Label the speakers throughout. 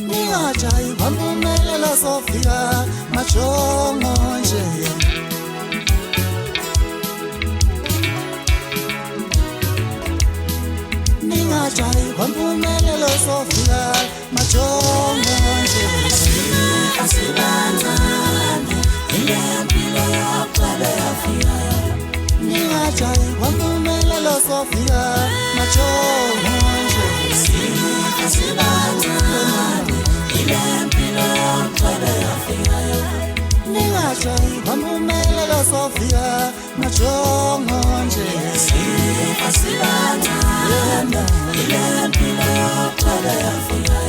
Speaker 1: ningajayi kwampumelela sofika majongo nje ningajayi kwampumelela sofika majongo nje asibancane ile mpilo yaqala yafika ningajayi kwampumelela sofika majongo nje asibancane ile mpilo yaqala yafika ningajayi kwampumelela sofika majongo nje asibancane ile mpilo yaqala yafika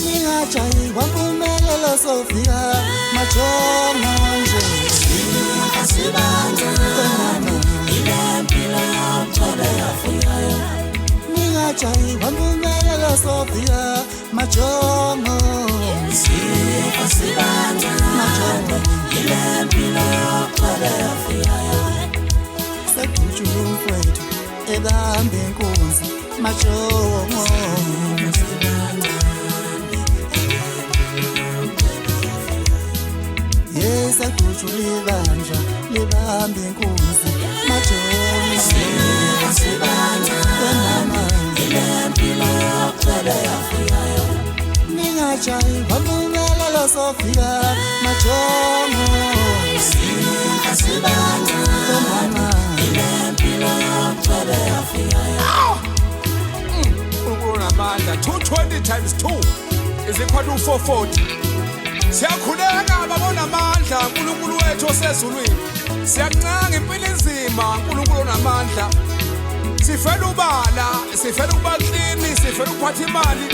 Speaker 1: ningajayi kwampumelela sofika majongo nje asibancane ile mpilo yaqala yafika ningajayi kwampumelela sofika majongo asibancane ile mpilo yaqala yafika sekujula umfowethu ebambe inkunzi majongo sakujula ibandla libambe inkunzi majongo asibancane ile mpilo yaqala yafika ningajayi kwampumelela sofika majongo asibancane ile mpilo yaqala yafika
Speaker 2: uNamandla 220 times 2 is equal to 440. Siyakhuleka babona amandla uNkulunkulu wethu osezulwini siyancanga impilo inzima uNkulunkulu onamandla sifela ubala sifela ukuba clean sifela ukuphatha imali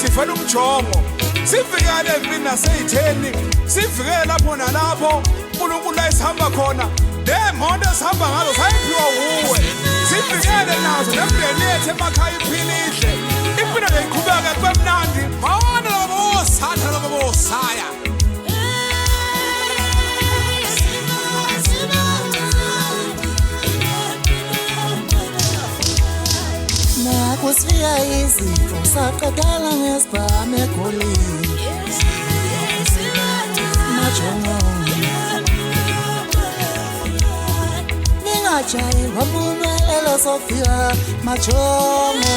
Speaker 2: sifela umjongo sivikele empini naseyitheni sivikele lapho nalapho uNkulunkulu la esihamba khona lemoto esihamba ngazo sayiphiwa uwe sivikele nazo nemndeni yethu emakhaya iphilile impilo leyiqhubeka kubemnandi bawona labo bosatha labo bosaya
Speaker 1: nakusifika izifo saqedala ngesibhamu egolini majongo ningajayi kwampumelela sofika majongo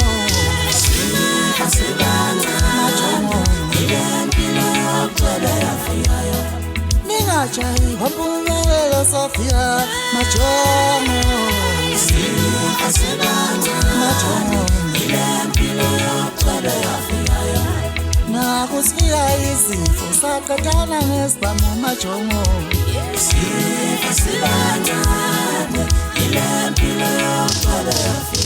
Speaker 1: majongo ile mpilo yaqala yafika ningajayi kwampumelela sofika majongo majongo ile mpilo yaqala yafika nakusifika izifo saqedala ngesibhamu majongo asibancane ile mpilo yaqala yafika